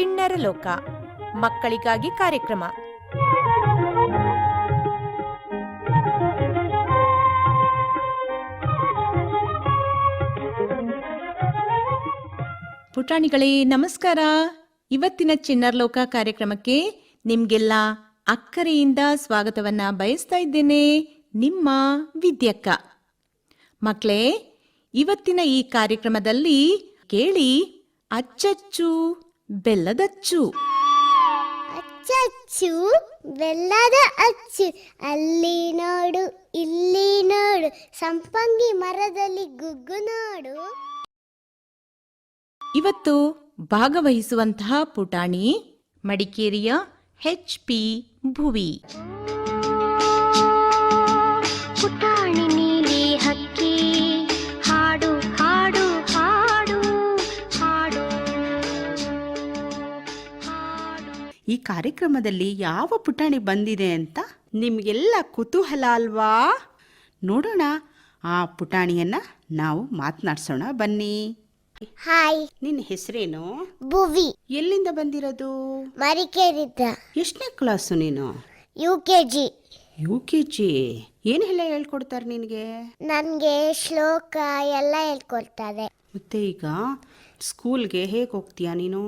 ಚಿಣ್ಣರ ಲೋಕ ಮಕ್ಕಳಿಗಾಗಿ ಕಾರ್ಯಕ್ರಮ. ಪುಟಾಣಿಗಳೇ ನಮಸ್ಕಾರ. ಇವತ್ತಿನ ಚಿಣ್ಣರ ಲೋಕ ಕಾರ್ಯಕ್ರಮಕ್ಕೆ ನಿಮ್ಗೆಲ್ಲ ಅಕ್ಕರೆಯಿಂದ ಸ್ವಾಗತವನ್ನ ಬಯಸ್ತಾ ಇದ್ದೇನೆ. ನಿಮ್ಮ ವಿದ್ಯಕ್ಕ. ಮಕ್ಕಳೇ, ಇವತ್ತಿನ ಈ ಕಾರ್ಯಕ್ರಮದಲ್ಲಿ ಕೇಳಿ ಅಚ್ಚಚ್ಚು ಬೆಲ್ಲದಚ್ಚು. ಅಚ್ಚಚ್ಚು ಬೆಲ್ಲದ ಅಚ್ಚು, ಅಲ್ಲಿ ನೋಡು ಇಲ್ಲಿ ನೋಡು, ಸಂಪಂಗಿ ಮರದಲ್ಲಿ ಗುಗ್ಗು ನೋಡು. ಇವತ್ತು ಭಾಗವಹಿಸುವಂತಹ ಪುಟಾಣಿ ಮಡಿಕೇರಿಯ HP ಭುವಿ. ಪುಟಾಣಿ ನೀಲಿ ಹಕ್ಕಿ ಹಾಡು ಹಾಡು ಹಾಡು ಹಾಡು ಹಾಡು. ಈ ಕಾರ್ಯಕ್ರಮದಲ್ಲಿ ಯಾವ ಪುಟಾಣಿ ಬಂದಿದೆ ಅಂತ ನಿಮಗೆಲ್ಲ ಕುತೂಹಲ ಅಲ್ವಾ? ನೋಡೋಣ, ಆ ಪುಟಾಣಿಯನ್ನ ನಾವು ಮಾತನಾಡ್ಸೋಣ ಬನ್ನಿ. ಹಾಯ್, ನಿನ್ನ ಹೆಸರೇನು? ಭುವಿ. ಎಲ್ಲಿಂದ ಬಂದಿರೋದು? ಮಡಿಕೇರಿದ. ಎಷ್ಟನೇ ಕ್ಲಾಸು ನೀನು? UKG. UKG. ಏನೆಲ್ಲ ಹೇಳ್ಕೊಡ್ತಾರೆ ನಿನಗೆ? ನನಗೆ ಶ್ಲೋಕ ಎಲ್ಲ ಹೇಳ್ಕೊಡ್ತಾರೆ. ಮತ್ತೆ ಈಗ ಸ್ಕೂಲ್ಗೆ ಹೇಗೆ ಹೋಗ್ತೀಯಾ ನೀನು?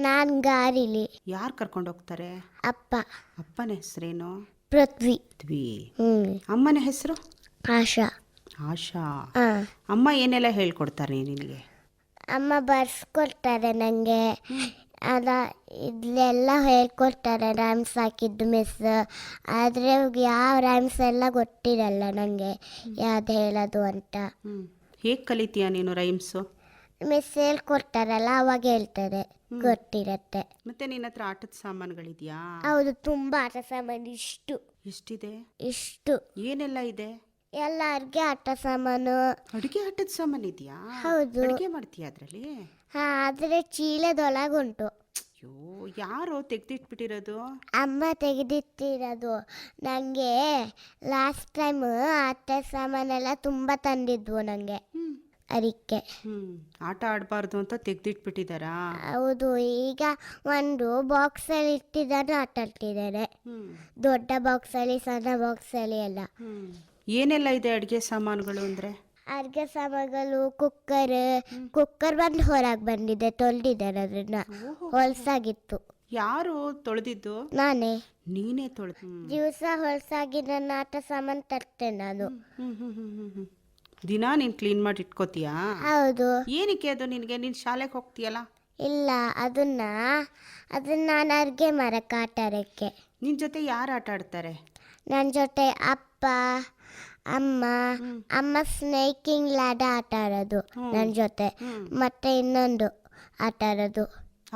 ನಾನು ಗಾರಿಲಿ. ಯಾರು ಕರ್ಕೊಂಡು ಹೋಗ್ತಾರೆ? ಅಪ್ಪ. ಅಪ್ಪನ ಹೆಸರೇನು? ಪೃಥ್ವಿ. ಅಮ್ಮನ ಹೆಸರು? ಆಶಾ. ಆಶಾ. ಅಮ್ಮ ಏನೆಲ್ಲ ಹೇಳ್ಕೊಡ್ತಾರೆ ನಿನಗೆ? ಅಮ್ಮ ಬರ್ಸ್ಕೊಡ್ತಾರೆ ನನಗೆ. ಅದ ಇದೆಲ್ಲ ಹೇಳ್ಕೊಡ್ತಾರೆ, ರೈಮ್ಸ್ ಹಾಕಿದ್ದು ಮಿಸ್. ಆದರೆ ಯಾವ ರೈಮ್ಸ್ ಎಲ್ಲ ಗೊತ್ತಿರಲ್ಲ ನನಗೆ, ಯಾವ್ದು ಹೇಳೋದು ಅಂತ. ಹೇಗೆ ಕಲಿತೀಯಾ ನೀನು ರೈಮ್ಸು? ಮಿಸ್ ಹೇಳ್ಕೊಡ್ತಾರಲ್ಲ ಅವಾಗ ಹೇಳ್ತಾರೆ, ಗೊತ್ತಿರತ್ತೆ. ಮತ್ತೆ ನಿನ್ನ ಹತ್ರ ಆಟದ ಸಾಮಾನುಗಳಿದೆಯಾ? ಹೌದು, ತುಂಬ ಆಟ ಸಾಮಾನು. ಎಷ್ಟಿದೆ? ಇಷ್ಟು. ಏನೆಲ್ಲ ಇದೆ? ಎಲ್ಲ ಅಡುಗೆ ಆಟ ಸಾಮಾನು. ಅಡುಗೆ ಆಟದ ಸಾಮಾನು ಇದೆಯಾ? ಹೌದು. ಅಡುಗೆ ಮಾಡ್ತೀಯಾ ಅದರಲ್ಲಿ? ಆದರೆ ಚೀಲದೊಳಗುಂಟು. ಅಯ್ಯೋ, ಯಾರು ತೆಗೆದಿಟ್ಬಿಟ್ಟಿರೋದು? ಅಮ್ಮ ತೆಗೆದಿಟ್ಟಿರೋದು. ನನಗೆ ಲಾಸ್ಟ್ ಟೈಮ್ ಆಟ ಸಾಮಾನೆಲ್ಲ ತುಂಬ ತಂದಿದ್ವು ನನಗೆ, ಅದಕ್ಕೆ. ಆಟ ಆಡಬಾರ್ದು ಅಂತ ತೆಗೆದಿಟ್ಬಿಟ್ಟಿದ್ದಾರಾ? ಹೌದು. ಈಗ ಒಂದು ಬಾಕ್ಸಲ್ಲಿ ಇಟ್ಟಿದ್ದಾನೆ, ಆಟ ಆಡ್ತಿದ್ದಾನೆ. ದೊಡ್ಡ ಬಾಕ್ಸಲ್ಲಿ, ಸಣ್ಣ ಬಾಕ್ಸಲ್ಲಿ ಎಲ್ಲ. ಏನೆಲ್ಲ ಇದೆ ಅಡುಗೆ ಸಾಮಾನುಗಳು ಅಂದರೆ? ಅಡುಗೆ ಸಾಮಾನುಗಳು ಕುಕ್ಕರ್ ಬಂದು ಹೊರಗೆ ಬಂದಿದೆ, ತೊಳೆದಿದ್ದಾರೆ ಅದನ್ನ. ಹೊಲ್ಸಾಗಿತ್ತು. ಯಾರು ತೊಳೆದಿದ್ದು? ನಾನೇ. ನೀನೇ ತೊಳೆದು? ದಿವಸ ಹೊಲ್ಸಾಗಿ ನನ್ನ ಆಟ ಸಾಮಾನು ತರ್ತೇನೆ ನಾನು. ದಿನ ನೀನು ಕ್ಲೀನ್ ಮಾಡಿ ಇಟ್ಕೋತೀಯಾ? ಹೌದು. ಏನಕ್ಕೆ ಅದು ನಿನಗೆ? ನೀನು ಶಾಲೆಗೆ ಹೋಗ್ತೀಯಲ್ಲ? ಇಲ್ಲ, ಅದನ್ನ ನಾನು ಅಡುಗೆ ಮಾಡಕ್ಕೆ, ಆಟ ಆಡೋಕ್ಕೆ. ನಿನ್ನ ಜೊತೆ ಯಾರು ಆಟ ಆಡ್ತಾರೆ? ನನ್ನ ಜೊತೆ ಅಪ್ಪ, ಅಮ್ಮ ಸ್ನೇಕಿಂಗ್ ಲ್ಯಾಡ ಆಟ ಆಡೋದು ನನ್ನ ಜೊತೆ. ಮತ್ತೆ ಇನ್ನೊಂದು ಆಟ ಆಡೋದು.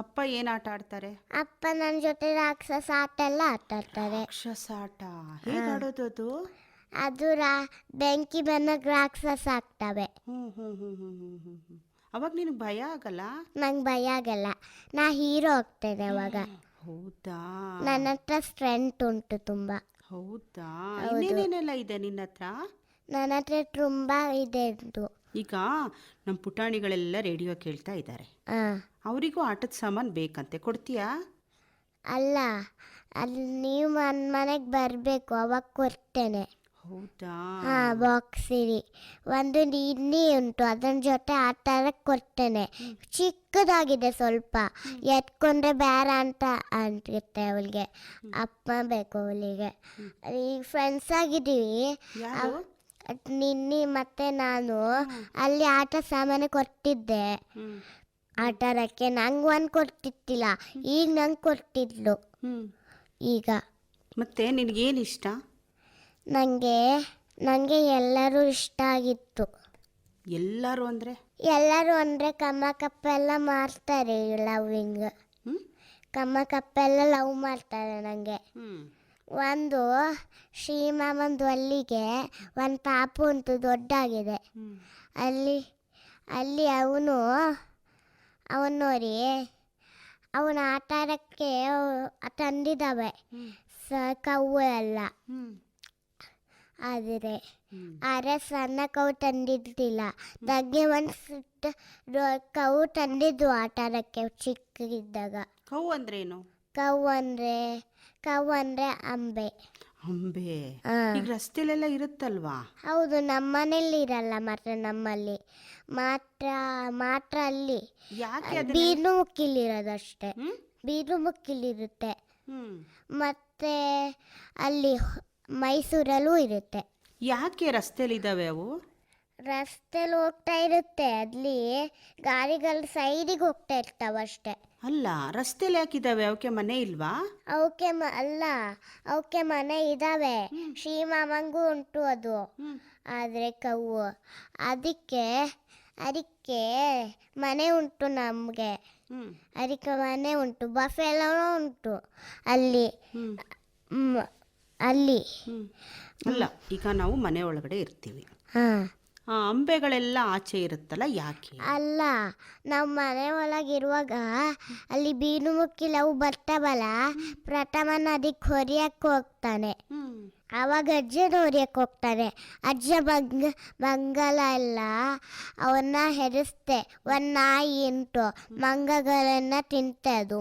ಅಪ್ಪ ಏನು ಆಟ ಆಡ್ತಾರೆ? ಅಪ್ಪ ನನ್ನ ಜೊತೆ ರಾಕ್ಷಸ ಆಟ ಎಲ್ಲ ಆಟ ಆಡ್ತಾರೆ. ರಾಕ್ಷಸ ಆಟ ಹೇಗೆ ಆಡೋದು ಅದು? ಅದು ಬೆಂಕಿ ಬಂದಾಗ ರಾಕ್ಷಸ ಆಗ್ತವೆ. ಅವಾಗ ನಿನಗೆ ಭಯ ಆಗಲ್ಲ? ನಂಗೆ ಭಯ ಆಗಲ್ಲ, ನಾ ಹೀರೋ ಆಗ್ತೇನೆ ಅವಾಗ. ಹೌದಾ? ನನ್ನ ಹತ್ರ ಸ್ಟ್ರೆಂತ್ ಉಂಟು ತುಂಬ. ಹೌದಾ? ಇನ್ನೇನೇನೆಲ್ಲ ಇದೆ ನಿನ್ನ ಹತ್ರ? ನನ್ನ ಹತ್ರ ತುಂಬ ಇದೆ ಉಂಟು. ಈಗ ನಮ್ಮ ಪುಟಾಣಿಗಳೆಲ್ಲ ರೇಡಿಯೋ ಕೇಳ್ತಾ ಇದ್ದಾರೆ, ಅವರಿಗೂ ಆಟದ ಸಾಮಾನು ಬೇಕಂತೆ, ಕೊಡ್ತೀಯಾ? ಅಲ್ಲ, ಅಲ್ಲಿ ನೀವು ಮನೆಗೆ ಬರಬೇಕು, ಅವಾಗ ಕೊಡ್ತೇನೆ. ಹೌದಾ? ಬಾಕ್ಸ್ ಇರಿ. ಒಂದು ಇನ್ನಿ ಉಂಟು, ಅದರ ಜೊತೆ ಆಟ ಆಡಕ್ಕೆ ಕೊಡ್ತೇನೆ. ಚಿಕ್ಕದಾಗಿದೆ ಸ್ವಲ್ಪ, ಎತ್ಕೊಂಡ್ರೆ ಬೇಡ ಅಂತ ಅಂತಿರುತ್ತೆ ಅವಳಿಗೆ. ಅಪ್ಪ ಬೇಕು ಅವಳಿಗೆ. ಈಗ ಫ್ರೆಂಡ್ಸ್ ಆಗಿದ್ದೀವಿ, ನಿನ್ನೆ ಮತ್ತೆ ನಾನು. ಅಲ್ಲಿ ಆಟ ಸಾಮಾನು ಕೊಟ್ಟಿದ್ದೆ ಆಟ ಆಡೋಕ್ಕೆ. ನಂಗೆ ಒಂದು ಕೊಟ್ಟಿತ್ತಿಲ್ಲ, ಈಗ ನಂಗೆ ಕೊಟ್ಟಿದ್ಲು ಈಗ. ಮತ್ತೆ ನಿನಗೇನು ಇಷ್ಟ? ನನಗೆ ಎಲ್ಲರೂ ಇಷ್ಟ ಆಗಿತ್ತು. ಎಲ್ಲರೂ ಅಂದರೆ ಕಮ್ಮ ಕಪ್ಪೆಲ್ಲ ಮಾಡ್ತಾರೆ, ಲವ್ವಿಂಗ್. ಕಮ್ಮ ಕಪ್ಪೆಲ್ಲ ಲವ್ ಮಾಡ್ತಾರೆ ನನಗೆ. ಒಂದು ಶ್ರೀಮಾಮಂದು ಅಲ್ಲಿಗೆ ಒಂದು ಪಾಪು ಉಂಟು, ದೊಡ್ಡಾಗಿದೆ. ಅಲ್ಲಿ ಅವನು ನೋಡಿ, ಅವನ ಆಟ ಆಡೋಕ್ಕೆ ತಂದಿದ್ದಾವೆ ಕವ್ವು ಎಲ್ಲ. ಆದರೆ ಸಣ್ಣ ಕವು ತಂದಿದ್ದಿಲ್ಲ. ನನಗೆ ಒಂದು ಕವು ತಂದಿದ್ದು ಆಟ ಆಡೋಕ್ಕೆ, ಚಿಕ್ಕ ಚಿಕ್ಕಗಿದ್ದಾಗ. ಕೌ ಅಂದ್ರೇನು? ಕವ್ ಅಂದರೆ ಅಂಬೆ. ಅಂಬೆ ಆ. ಈಗ ರಸ್ತೆಲೆಲ್ಲ ಇರುತ್ತಲ್ವಾ? ಹೌದು, ನಮ್ಮನೇಲಿ ಇರಲ್ಲ ಮಾತ್ರ, ನಮ್ಮಲ್ಲಿ ಮಾತ್ರ ಅಲ್ಲಿ ಯಾಕೆ ಅದನ್ನ? ಬೀರ್ನು ಮುಕ್ಕಿಲಿರೋದಷ್ಟೇ. ಹ್ಮ್? ಬೀರ್ನು ಮುಕ್ಕಿಲಿರುತ್ತೆ. ಹ್ಮ್. ಮತ್ತೆ ಅಲ್ಲಿ ಮೈಸೂರಲ್ಲೂ ಇರುತ್ತೆ. ಯಾಕೆ ರಸ್ತೆಲಿದ್ದಾವೆ ಅವು? ರಸ್ತೆಲಿ ಹೋಗ್ತಾ ಇರುತ್ತೆ, ಅಲ್ಲಿ ಗಾಡಿಗಳು ಸೈಡಿಗೆ ಹೋಗ್ತಾ ಇರ್ತಾವಷ್ಟೇ. ಅಲ್ಲ, ರಸ್ತೆಲಿ ಯಾಕಿದ್ದಾವೆ? ಅವಕ್ಕೆ ಮನೆ ಇಲ್ವಾ? ಅವಕ್ಕೆ ಮನೆ ಇದಾವೆ. ಶ್ರೀಮಾಮಂಗೂ ಉಂಟು ಅದು. ಆದರೆ ಕವ್ವು ಅದಕ್ಕೆ ಮನೆ ಉಂಟು ನಮಗೆ. ಅದಕ್ಕೆ ಮನೆ ಉಂಟು, ಬಫೆಲೂ ಉಂಟು ಅಲ್ಲಿ. ಅಲ್ಲಿ ಅಲ್ಲ, ಈಗ ನಾವು ಮನೆ ಒಳಗಡೆ ಇರ್ತೀವಿ, ಹಾಂ. ಆ ಅಂಬೆಗಳೆಲ್ಲ ಆಚೆ ಇರುತ್ತಲ್ಲ, ಯಾಕೆ? ಅಲ್ಲ, ನಾವು ಮನೆ ಒಳಗಿರುವಾಗ ಅಲ್ಲಿ ಬೀನು ಮುಕ್ಕಿಲವು ಬರ್ತಾವಲ್ಲ, ಪ್ರಥಮನ ಅದಕ್ಕೆ ಹೊರಿಯಕ್ಕೆ ಹೋಗ್ತಾನೆ. ಆವಾಗ ಅಜ್ಜನ ಹೊರಿಯಕ್ಕೆ ಹೋಗ್ತಾನೆ. ಅಜ್ಜ ಮಂಗಲ ಎಲ್ಲ ಅವನ್ನ ಹೆರಿಸ್ತೆ. ಒಂದು ನಾಯಿ ಉಂಟು, ಮಂಗಗಳನ್ನು ತಿಂತೆ. ಅದು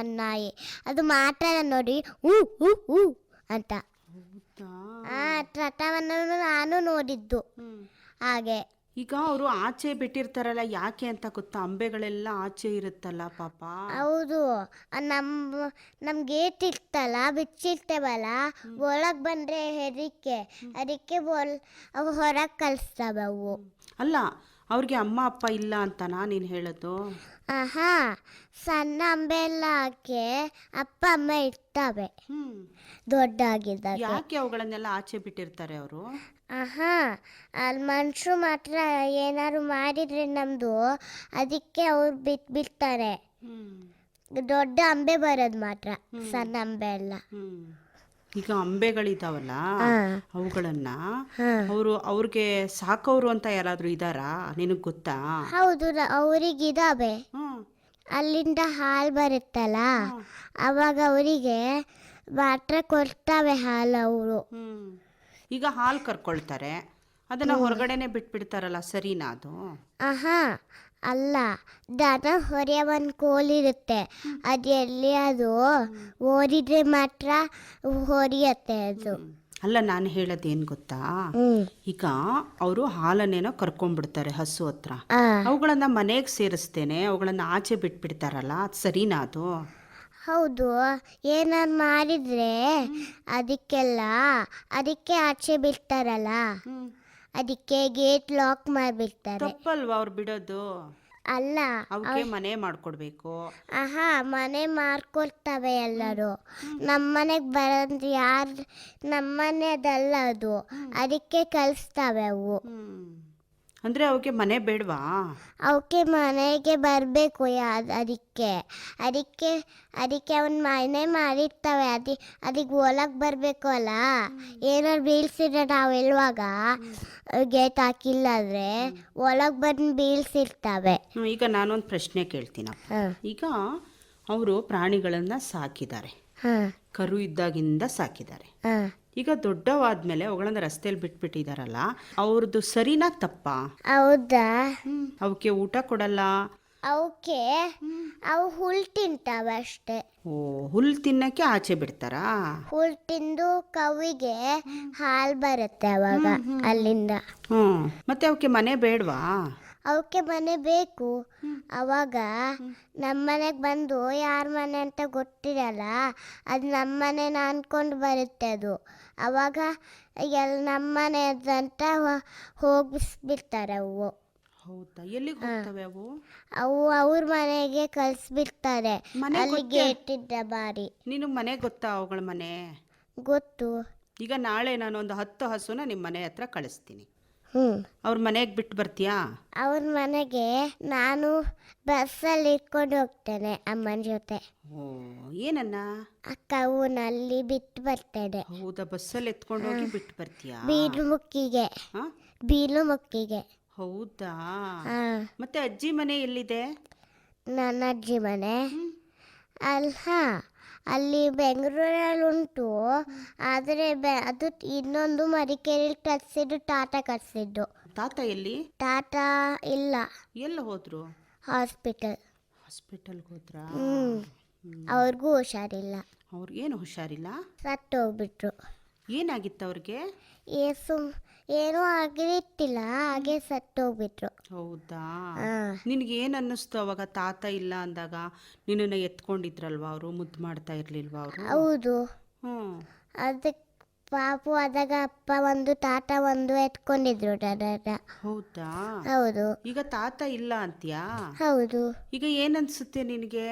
ಒಂದು ನಾಯಿ, ಅದು ಮಾತಾಡ ನೋಡಿ ಹೂ ಹೂ ಹೂ ಅಂತ. ಪ್ರಥಮನ ನಾನು ನೋಡಿದ್ದು ಹಾಗೆ. ಈಗ ಅವರು ಆಚೆ ಬಿಟ್ಟಿರ್ತಾರಲ್ಲ, ಯಾಕೆ ಅಂತ ಗೊತ್ತಾ? ಅಂಬೆಗಳೆಲ್ಲ ಆಚೆ ಇರುತ್ತಲ್ಲ ಪಾಪ. ಹೌದು, ನಮ್ಮ ಗೇಟ್ ಇರ್ತಲ್ಲ, ಬಿಚ್ಚಿರ್ತೇವಲ್ಲ, ಒಳಗೆ ಬಂದರೆ ಅದಕ್ಕೆ ಅವು ಹೊರಗೆ ಕಳಿಸ್ತಾವೆ ಅವು. ಅಲ್ಲ, ಅವ್ರಿಗೆ ಅಮ್ಮ ಅಪ್ಪ ಇಲ್ಲ ಅಂತನಾ ನೀನು ಹೇಳೋದು? ಆಹಾ, ಸಣ್ಣ ಅಂಬೆ ಎಲ್ಲ ಹಾಕಿ ಅಪ್ಪ ಅಮ್ಮ ಇರ್ತವೆ ದೊಡ್ಡಾಗಿದ್ದಾಗ. ಯಾಕೆ ಅವುಗಳನ್ನೆಲ್ಲ ಆಚೆ ಬಿಟ್ಟಿರ್ತಾರೆ ಅವರು? ಆಹಾ, ಅಲ್ಲಿ ಮನುಷ್ಯರು ಮಾತ್ರ ಏನಾದ್ರು ಮಾಡಿದರೆ ನಮ್ಮದು, ಅದಕ್ಕೆ ಅವ್ರು ಬಿಟ್ಬಿಡ್ತಾರೆ. ದೊಡ್ಡ ಅಂಬೆ ಬರೋದು ಮಾತ್ರ, ಸಣ್ಣ ಅಂಬೆ ಎಲ್ಲ. ಈಗ ಅಂಬೆಗಳಿದಾವಲ್ಲ, ಅವುಗಳನ್ನ ಅವ್ರಿಗೆ ಸಾಕೋರು ಅಂತ ಯಾರಾದ್ರೂ ಇದಾರಾ? ನಿನಗೆ ಗೊತ್ತಾ? ಹೌದು, ಅವರಿಗಿದಾವೆ. ಅಲ್ಲಿಂದ ಹಾಲು ಬರುತ್ತಲ್ಲ, ಅವಾಗ ಅವರಿಗೆ ಮಾತ್ರ ಕೊಡ್ತಾವೆ ಹಾಲು ಅವರು. ಈಗ ಹಾಲು ಕರ್ಕೊಳ್ತಾರೆ, ಅದನ್ನ ಹೊರಗಡೆನೆ ಬಿಟ್ಬಿಡ್ತಾರಲ್ಲ, ಸರಿನಾ ಅದು? ಆಹಾ, ಅಲ್ಲ, ದನ ಹೊರೆಯ ಒಂದು ಕೋಲಿರುತ್ತೆ, ಅದು ಎಲ್ಲಿ ಅದು ಓದಿದ್ರೆ ಮಾತ್ರ ಹೊರಿಯತ್ತೆ ಅದು. ಅಲ್ಲ, ನಾನು ಹೇಳೋದೇನು ಗೊತ್ತಾ? ಈಗ ಅವರು ಹಾಲನ್ನೇನೋ ಕರ್ಕೊಂಡ್ಬಿಡ್ತಾರೆ ಹಸು ಹತ್ರ, ಅವುಗಳನ್ನ ಮನೆಗೆ ಸೇರಿಸ್ತೇನೆ, ಅವುಗಳನ್ನ ಆಚೆ ಬಿಟ್ಬಿಡ್ತಾರಲ್ಲ, ಅದು ಸರಿನಾ ಅದು? ಹೌದು, ಏನಾರು ಮಾಡಿದರೆ ಅದಕ್ಕೆ ಆಚೆ ಬಿಡ್ತಾರಲ್ಲ, ಅದಕ್ಕೆ ಗೇಟ್ ಲಾಕ್ ಮಾಡಿಬಿಡ್ತಾರೆ. ತಪ್ಪಲ್ವಾ ಅವ್ರು ಬಿಡೋದು? ಅಲ್ಲ, ಅವಕ್ಕೆ ಮನೆ ಮಾಡ್ಕೊಡ್ಬೇಕು. ಆಹಾ, ಮನೆ ಮಾಡ್ಕೊಡ್ತವೆ ಎಲ್ಲರೂ. ನಮ್ಮನೆಗೆ ಬರೋದು ಯಾರು? ನಮ್ಮನೆದಲ್ಲ ಅದು, ಅದಕ್ಕೆ ಕಳಿಸ್ತವೆ ಅವು. ಅಂದರೆ ಅವಕ್ಕೆ ಮನೆ ಬೇಡವಾ? ಅವಕ್ಕೆ ಮನೆಗೆ ಬರಬೇಕು. ಅದಕ್ಕೆ ಅವನು ಮನೆ ಮಾಡಿರ್ತವೆ, ಅದಕ್ಕೆ ಒಳಗೆ ಬರಬೇಕು ಅಲ್ಲ. ಏನಾರು ಬೀಳ್ಸಿದ್ರೆ ನಾವು ಹೇಳುವಾಗ ಗೇಟ್ ಹಾಕಿಲ್ಲ ಅಂದರೆ ಒಳಗೆ ಬಂದು ಬೀಳ್ಸಿರ್ತವೆ. ಈಗ ನಾನೊಂದು ಪ್ರಶ್ನೆ ಕೇಳ್ತೀನಪ್ಪ. ಈಗ ಅವರು ಪ್ರಾಣಿಗಳನ್ನು ಸಾಕಿದ್ದಾರೆ, ಕರು ಇದ್ದಾಗಿಂದ ಸಾಕಿದ್ದಾರೆ. ಈಗ ದೊಡ್ಡವಾದ್ಮೇಲೆ ಅವುಗಳನ್ನ ರಸ್ತೆಯಲ್ಲಿ ಬಿಟ್ಬಿಟ್ಟಿದಾರಲ್ಲ, ಅವ್ರದ್ದು ಸರಿನಾ ತಪ್ಪಾ? ಹೌದಾ? ಅವಕ್ಕೆ ಊಟ ಕೊಡಲ್ಲ, ಅವು ಹುಲ್ ತಿಂತಾವೆ ಅಷ್ಟೇ. ಓ, ಹುಲ್ ತಿನ್ನಕ್ಕೆ ಆಚೆ ಬಿಡ್ತಾರಾ? ಹುಲ್ ತಿಂದು ಕವಿಗೆ ಹಾಲು ಬರುತ್ತೆ ಅವಾಗ ಅಲ್ಲಿಂದ. ಮತ್ತೆ ಅವಕ್ಕೆ ಮನೆ ಬೇಡವಾ? ಅವಕ್ಕೆ ಮನೆ ಬೇಕು. ಅವಾಗ ನಮ್ಮನೆಗೆ ಬಂದು ಯಾರ ಮನೆ ಅಂತ ಗೊತ್ತಿರಲ್ಲ, ಅದು ನಮ್ಮನೆನ ಅಂದ್ಕೊಂಡು ಬರುತ್ತೆ ಅದು. ಅವಾಗ ನಮ್ಮನೆ ಅಂತ ಹೋಗಿಸ್ಬಿಡ್ತಾರೆ ಅವು. ಹೌದಾ? ಎಲ್ಲಿಗೆ ಹೋಗ್ತವೆ ಅವು? ಅವ್ರ ಮನೆಗೆ ಕಳಿಸ್ಬಿಡ್ತಾರೆ, ಅಲ್ಲಿ ಗೇಟ್ ಇದ್ದ ಬಾರಿ. ನಿನಗೆ ಮನೆ ಗೊತ್ತಾ ಅವುಗಳ ಮನೆ? ಗೊತ್ತು. ಈಗ ನಾಳೆ ನಾನು ಒಂದು 10 ಹಸುನ ನಿಮ್ಮ ಮನೆ ಹತ್ರ ಕಳಿಸ್ತೀನಿ, ಅವ್ರ ಮನೆಗೆ ಬಿಟ್ಟು ಬರ್ತೀಯಾ? ಅವ್ರ ಮನೆಗೆ ನಾನು ಬಸ್ಸಲ್ಲಿ ಇಟ್ಕೊಂಡು ಹೋಗ್ತೇನೆ ಅಮ್ಮನ ಜೊತೆ. ಓ, ಏನನ್ನ? ಕವ್ನಲ್ಲಿ ಬಿಟ್ಟು ಬರ್ತೇನೆ. ಹೌದಾ? ಬಸ್ಸಲ್ಲಿ ಎತ್ಕೊಂಡು ಹೋಗಿ ಬಿಟ್ಟು ಬರ್ತೀಯಾ? ಬೀಲು ಮುಕ್ಕಿಗೆ. ಹೌದಾ? ಮತ್ತೆ ಅಜ್ಜಿ ಮನೆ ಎಲ್ಲಿದೆ? ನನ್ನ ಅಜ್ಜಿ ಮನೆ ಅಲ್ಲಿ ಬೆಂಗಳೂರಲ್ಲಿ ಉಂಟು. ಆದರೆ ಅದು ಇನ್ನೊಂದು ಮಡಿಕೇರಿಯಲ್ಲಿ ಕಟ್ಸಿದ್ದು, ಟಾಟಾ ಕಟ್ಸಿದ್ದು. ತಾತ ಎಲ್ಲಿ? ಟಾಟಾ ಇಲ್ಲ. ಎಲ್ಲ ಹೋದ್ರು? ಹಾಸ್ಪಿಟಲ್. ಹಾಸ್ಪಿಟಲ್ಗೆ ಹೋದ್ರಾ? ಅವ್ರಿಗೂ ಹುಷಾರಿಲ್ಲ, ಅವ್ರಿಗೇನು ಹುಷಾರಿಲ್ಲ? ಸತ್ತೋಗ್ಬಿಟ್ರು. ಏನಾಗಿತ್ತು ಅವ್ರಿಗೆ? ಏನೂ ಆಗಿರ್ತಿಲ್ಲ, ಹಾಗೆ ಸತ್ತೋಗ್ಬಿಟ್ರು. ಹೌದಾ? ಹಾಂ. ನಿನಗೇನು ಅನ್ನಿಸ್ತು ಅವಾಗ ತಾತ ಇಲ್ಲ ಅಂದಾಗ? ನಿನ್ನನ್ನು ಎತ್ಕೊಂಡಿದ್ರಲ್ವ ಅವರು, ಮುದ್ದು ಮಾಡ್ತಾ ಇರಲಿಲ್ವ ಅವರು? ಹೌದು. ಹ್ಞೂ. ಅದಕ್ಕೆ ಪಾಪು ಆದಾಗ ಅಪ್ಪ ಒಂದು ತಾತ ಒಂದು ಎತ್ಕೊಂಡಿದ್ರು ನನ್ನ. ಹೌದಾ? ಹೌದು. ಈಗ ತಾತ ಇಲ್ಲ ಅಂತ್ಯಾ? ಹೌದು. ಈಗ ಏನನ್ಸುತ್ತೆ ನಿನಗೆ?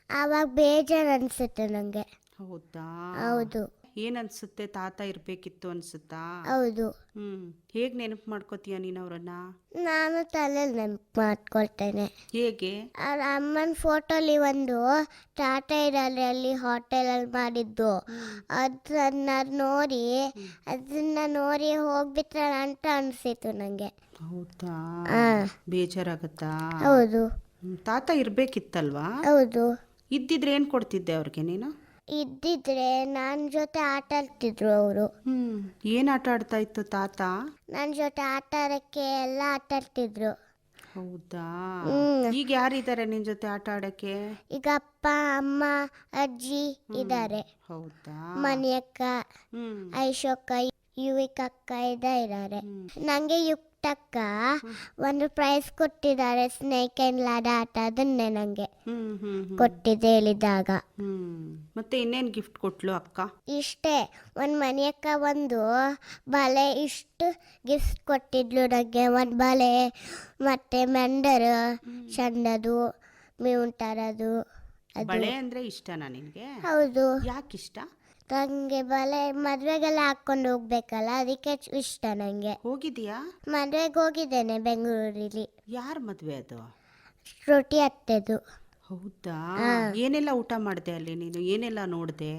ಆವಾಗ ಬೇಜಾರು ಅನಿಸುತ್ತೆ ನನಗೆ. ಹೌದಾ? ಹೌದು. ಏನನ್ಸುತ್ತೆ? ತಾತ ಇರಬೇಕಿತ್ತು ಅನ್ಸುತ್ತಾ? ಹೌದು. ಹೇಗೆ ನೆನಪು ಮಾಡ್ಕೋತೀಯ ನೀನು ಅವ್ರನ್ನ? ನಾನು ತಲೆಯಲ್ಲಿ ನೆನಪು ಮಾಡ್ಕೊಳ್ತೇನೆ. ಹೇಗೆ? ಅಮ್ಮನ ಫೋಟೋಲಿ ಒಂದು ಟಾಟ ಇರಲ್ಲ, ಅಲ್ಲಿ ಹೋಟೆಲಲ್ಲಿ ಮಾಡಿದ್ದು, ಅದನ್ನ ನೋಡಿ ಹೋಗ್ಬಿಟ್ರೆ ಅಂತ ಅನಿಸಿತು ನನಗೆ. ಹೌದಾ? ಹಾಂ. ಬೇಜಾರಾಗತ್ತಾ? ಹೌದು. ತಾತ ಇರಬೇಕಿತ್ತಲ್ವಾ? ಹೌದು. ಇದ್ದಿದ್ರೆ ಏನು ಕೊಡ್ತಿದ್ದೆ ಅವ್ರಿಗೆ ನೀನು? ಇದ್ದಿದ್ರೆ ನನ್ನ ಜೊತೆ ಆಟ ಆಡ್ತಿದ್ರು ಅವರು. ಏನು ಆಟ ಆಡ್ತಾ ಇತ್ತು ತಾತ? ನನ್ನ ಜೊತೆ ಆಟ ಆಡೋಕ್ಕೆ ಎಲ್ಲ ಆಟ ಆಡ್ತಿದ್ರು. ಹೌದಾ? ಈಗ ಯಾರಿದ್ದಾರೆ ನಿನ್ನ ಜೊತೆ ಆಟ ಆಡೋಕ್ಕೆ? ಈಗ ಅಪ್ಪ, ಅಮ್ಮ, ಅಜ್ಜಿ ಇದ್ದಾರೆ. ಹೌದಾ? ಮಣಿಯಕ್ಕ, ಐಶೋಕ್ಕ, ಯುವಿಕಕ್ಕ ಇದ್ದಾರೆ. ನನಗೆ ಯುಕ್ತಕ್ಕ ಒಂದು ಪ್ರೈಸ್ ಕೊಟ್ಟಿದ್ದಾರೆ, ಸ್ನೇಕ್ ಆ್ಯಂಡ್ ಲ್ಯಾಡರ್ ಆಟ. ಅದನ್ನೇ ನನಗೆ ಕೊಟ್ಟಿದ್ದೆ ಹೇಳಿದಾಗ. ಮತ್ತೆ ಇನ್ನೇನು ಗಿಫ್ಟ್ ಕೊಟ್ಲು ಅಕ್ಕ? ಇಷ್ಟೇ, ಒಂದು ಮಣಿಯಕ್ಕ ಒಂದು ಬಳೆ, ಇಷ್ಟು ಗಿಫ್ಟ್ ಕೊಟ್ಟಿದ್ಲು ನನಗೆ. ಒಂದು ಬಳೆ ಮತ್ತೆ ಮೆಂಡರ್ ಚಂದದು ಮೀನು ಥರದ್ದು. ಬಳೆ ಅಂದರೆ ಇಷ್ಟನಾ ನಿನಗೆ? ಹೌದು. ಯಾಕೆ ಇಷ್ಟ? ನನಗೆ ಬಳೆ ಮದುವೆಗೆಲ್ಲ ಹಾಕ್ಕೊಂಡು ಹೋಗ್ಬೇಕಲ್ಲ, ಅದಕ್ಕೆ ಇಷ್ಟ ನನಗೆ. ಹೋಗಿದ್ಯಾ? ಮದುವೆಗೆ ಹೋಗಿದ್ದೇನೆ ಬೆಂಗಳೂರಲ್ಲಿ. ಯಾರ ಮದುವೆ ಅದು? ಶ್ರುತಿ ಅತ್ತೆದು. ಹೌದಾ? ಏನೆಲ್ಲ ಊಟ ಮಾಡಿದೆ ಅಲ್ಲಿ ನೀನು? ಏನೆಲ್ಲ ನೋಡಿದೆ?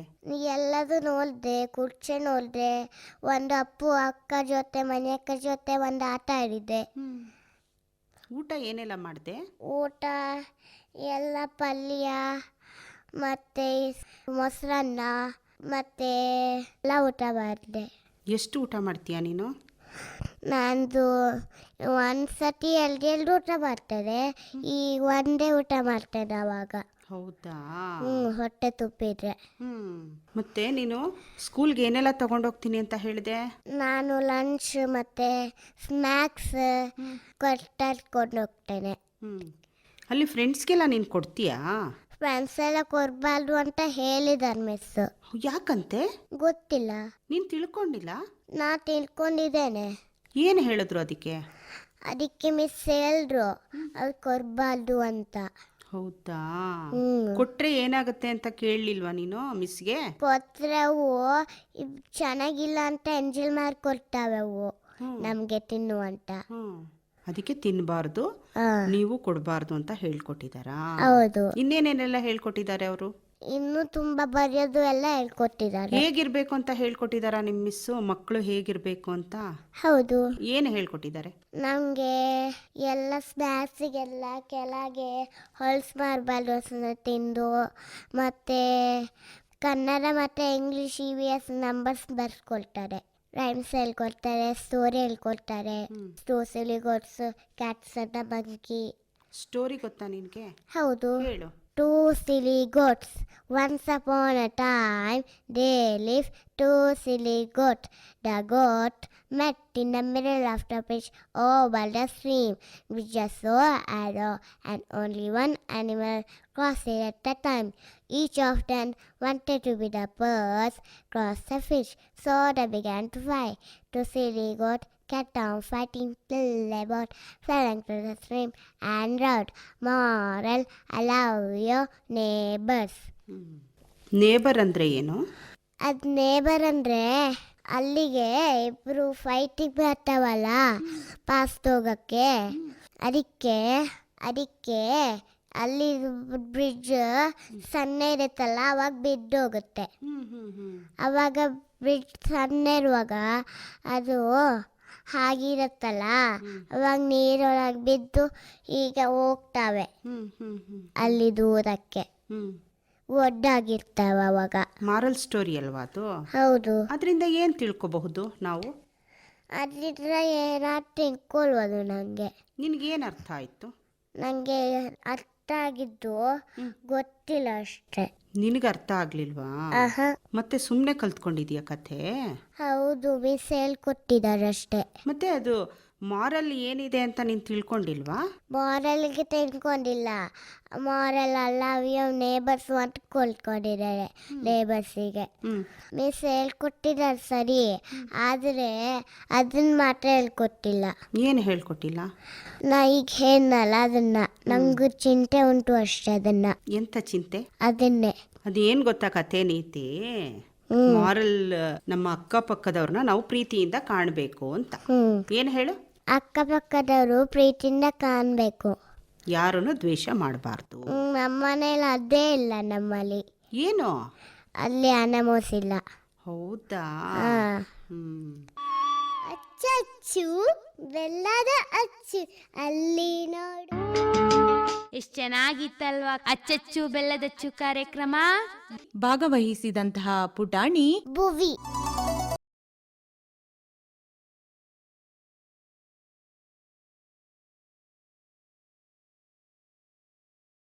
ಎಲ್ಲದೂ ನೋಡಿದೆ, ಕುರ್ಚಿ ನೋಡಿದೆ, ಒಂದು ಅಪ್ಪು ಅಕ್ಕ ಜೊತೆ, ಮನೆ ಅಕ್ಕ ಜೊತೆ ಒಂದು ಆಟ ಆಡಿದೆ. ಊಟ ಏನೆಲ್ಲ ಮಾಡಿದೆ? ಊಟ ಎಲ್ಲ ಪಲ್ಯ ಮತ್ತು ಮೊಸರನ್ನ ಮತ್ತು ಎಲ್ಲ ಊಟ ಮಾಡಿದೆ. ಎಷ್ಟು ಊಟ ಮಾಡ್ತೀಯಾ ನೀನು? ನಂದು ಒಂದು ಸತಿ ಎರಡು ಊಟ ಮಾಡ್ತೇನೆ, ಈ ಒಂದೇ ಊಟ ಮಾಡ್ತೇನೆ ಅವಾಗ. ಹೌದಾ? ಹೊಟ್ಟೆ ತುಂಬಿದ್ರೆ. ಮತ್ತೆ ನೀನು ಸ್ಕೂಲ್ಗೆ ಏನೆಲ್ಲ ತಗೊಂಡೋಗ್ತೀನಿ ಅಂತ ಹೇಳಿದೆ? ನಾನು ಲಂಚ್ ಮತ್ತು ಸ್ನ್ಯಾಕ್ಸ್ ಕಟ್ಕೊಂಡು ಹೋಗ್ತೇನೆ. ಅಲ್ಲಿ ಫ್ರೆಂಡ್ಸ್ಗೆಲ್ಲ ನೀನು ಕೊಡ್ತೀಯಾ? ಫ್ರೆಂಡ್ಸ್ ಎಲ್ಲ ಕೊಡಬಾರ್ದು ಅಂತ ಹೇಳಿದಾರೆ ಮಿಸ್. ಯಾಕಂತೆ? ಗೊತ್ತಿಲ್ಲ. ನೀನು ತಿಳ್ಕೊಂಡಿಲ್ಲ? ನಾ ತಿಳ್ಕೊಂಡಿದ್ದೇನೆ. ಏನು ಹೇಳಿದ್ರು ಅದಕ್ಕೆ? ಅದಕ್ಕೆ ಮಿಸ್ ಹೇಳಿದ್ರು ಅದು ಕೊಡಬಾರ್ದು ಅಂತ. ಹೌದಾ? ಕೊಟ್ರೆ ಏನಾಗುತ್ತೆ ಅಂತ ಕೇಳಲಿಲ್ವಾ ನೀನು ಮಿಸ್ಗೆ? ಕೊಟ್ಟರೆ ಅವು ಚೆನ್ನಾಗಿಲ್ಲ ಅಂತ ಎಂಜಲ್ ಮಾಡ್ಕೊಡ್ತಾವೆ ಅವು ನಮಗೆ ತಿನ್ನುವಂತ. ಅದಕ್ಕೆ ತಿನ್ನಬಾರ್ದು, ನೀವು ಕೊಡಬಾರ್ದು ಅಂತ ಹೇಳ್ಕೊಟ್ಟಿದ್ದಾರಾ? ಹೌದು. ಇನ್ನೇನೇನೆಲ್ಲ ಹೇಳ್ಕೊಟ್ಟಿದ್ದಾರೆ ಅವರು? ಇನ್ನೂ ತುಂಬ ಬರೆಯೋದು ಎಲ್ಲ ಹೇಳ್ಕೊಟ್ಟಿದ್ದಾರೆ. ಹೇಗಿರ್ಬೇಕು ಅಂತ ಹೇಳ್ಕೊಟ್ಟಿದ್ದಾರಾ ನಿಮ್ಮ ಮಿಸ್ಸು? ಮಕ್ಕಳು ಹೇಗಿರ್ಬೇಕು ಅಂತ? ಹೌದು. ಏನು ಹೇಳ್ಕೊಟ್ಟಿದ್ದಾರೆ? ನಮಗೆ ಎಲ್ಲ ಸ್ನ್ಯಾಕ್ಸಿಗೆಲ್ಲ ಕೆಳಗೆ ಹೊಲ್ಸ್ ಮಾರ್ಬಾರ್ದು ತಿಂದು, ಮತ್ತು ಕನ್ನಡ ಮತ್ತು ಇಂಗ್ಲೀಷ್ EVS ನಂಬರ್ಸ್ ಬರ್ಸ್ಕೊಳ್ತಾರೆ, ರೈಮ್ಸ್ ಹೇಳ್ಕೊಡ್ತಾರೆ, ಸ್ಟೋರಿ ಹೇಳ್ಕೊಡ್ತಾರೆ. ಸ್ಟೋಸಲಿ ಗೋಟ್ಸ್, ಕ್ಯಾಟ್ಸ್ ಅಂತ ಮಂಕಿ. ಸ್ಟೋರಿ ಗೊತ್ತಾ ನಿನಗೆ? ಹೌದು. ಹೇಳು. 2 silly goats. Once upon a time, there lived 2 silly goats. The goat met in the middle of the bridge over the stream, which was so narrow, and only one animal crossed it at a time. Each of them wanted to be the first cross the fish, so they began to fight. 2 silly goats kept on fighting till they both fell into the stream and drowned. Moral: love your neighbors. Neighbour ಅಂದರೆ ಏನು? ಅದು neighbour ಅಂದರೆ ಅಲ್ಲಿಗೆ ಇಬ್ಬರು ಫೈಟಿಗೆ ಬರ್ತಾವಲ್ಲ pass ಹೋಗೋಕ್ಕೆ, ಅದಕ್ಕೆ ಅಲ್ಲಿ ಬ್ರಿಡ್ಜ್ ಸಣ್ಣ ಇರುತ್ತಲ್ಲ, ಅವಾಗ ಬಿದ್ದೋಗುತ್ತೆ. ಅವಾಗ ಬ್ರಿಡ್ಜ್ ಸಣ್ಣ ಇರುವಾಗ ಅದು ಹಾಗಿರುತ್ತಲ್ಲ, ಅವಾಗ ನೀರೊಳಗೆ ಬಿದ್ದು ಈಗ ಹೋಗ್ತಾವೆ ಅಲ್ಲಿ ದೂರಕ್ಕೆ, ಒಡ್ಡಾಗಿರ್ತಾವೆ ಅವಾಗ. ಮಾರಲ್ ಸ್ಟೋರಿ ಅಲ್ವಾ ಅದು? ಹೌದು. ಅದರಿಂದ ಏನು ತಿಳ್ಕೊಬಹುದು ನಾವು? ಅದರಿಂದ ಏನಾದ್ರು ತಿಳ್ಕೊಳ್ಬೋದು. ನನಗೆ ನಿನಗೇನು ಅರ್ಥ ಆಯಿತು? ನನಗೆ ಅರ್ಥ ಅರ್ಥ ಆಗಿದ್ದು ಗೊತ್ತಿಲ್ಲ ಅಷ್ಟೇ. ನಿನಗೆ ಅರ್ಥ ಆಗ್ಲಿಲ್ವಾ? ಆಹಾ, ಮತ್ತೆ ಸುಮ್ಮನೆ ಕಲ್ತ್ಕೊಂಡಿದ್ಯಾ ಕಥೆ? ಹೌದು, ಮಿಸ್ ಹೇಳ್ಕೊಟ್ಟಿದ್ದಾರಷ್ಟೇ. ಮತ್ತೆ ಅದು ಮಾರಲ್ ಏನಿದೆ ಅಂತ ನೀನು ತಿಳ್ಕೊಂಡಿಲ್ವಾ? ಮಾರಲ್ಗೆ ತಿಳ್ಕೊಂಡಿಲ್ಲ. ಮಾರಲ್ ಅಲ್ಲ, ನೇಬರ್ಸ್ ಅಂತ ಕೊಲ್ಕೊಂಡಿದ್ದಾರೆ. ನೇಬರ್ಸಿಗೆ ಮಿಸ್ ಹೇಳ್ಕೊಟ್ಟಿದ್ದಾರೆ ಸರಿ, ಆದರೆ ಅದನ್ನ ಮಾತ್ರ ಹೇಳ್ಕೊಟ್ಟಿಲ್ಲ. ಏನು ಹೇಳ್ಕೊಟ್ಟಿಲ್ಲ? ನಾ ಈಗ ಹೇಳಲ್ಲ ಅದನ್ನ, ನಂಗೆ ಚಿಂತೆ ಉಂಟು ಅಷ್ಟೇ. ಅದನ್ನ ಎಂತ ಚಿಂತೆ? ಅದನ್ನೇ. ಅದೇನು ಗೊತ್ತಾ ಕಥೆ ನೀತಿ? ಮಾರಲ್ ನಮ್ಮ ಅಕ್ಕಪಕ್ಕದವ್ರನ್ನ ನಾವು ಪ್ರೀತಿಯಿಂದ ಕಾಣಬೇಕು ಅಂತ. ಏನು ಹೇಳು? ಅಕ್ಕಪಕ್ಕದವರು ಪ್ರೀತಿಯಿಂದ ಕಾಣಬೇಕು, ಯಾರನ್ನು ದ್ವೇಷ ಮಾಡಬಾರ್ದು. ನಮ್ಮನೇಲಿ ಅದೇ ಇಲ್ಲ. ನಮ್ಮಲ್ಲಿ ಏನು? ಅಲ್ಲಿ ಅನಮೋಸಿಲ್ಲ. ಹೌದಾ? ಅಚ್ಚು ಬೆಲ್ಲದ ಅಚ್ಚು ಅಲ್ಲಿ ನೋಡು. ಎಷ್ಟ್ ಚೆನ್ನಾಗಿತ್ತಲ್ವಾ ಅಚ್ಚಚ್ಚು ಬೆಲ್ಲದಚ್ಚು ಕಾರ್ಯಕ್ರಮ. ಭಾಗವಹಿಸಿದಂತಹ ಪುಟಾಣಿ ಭುವಿ.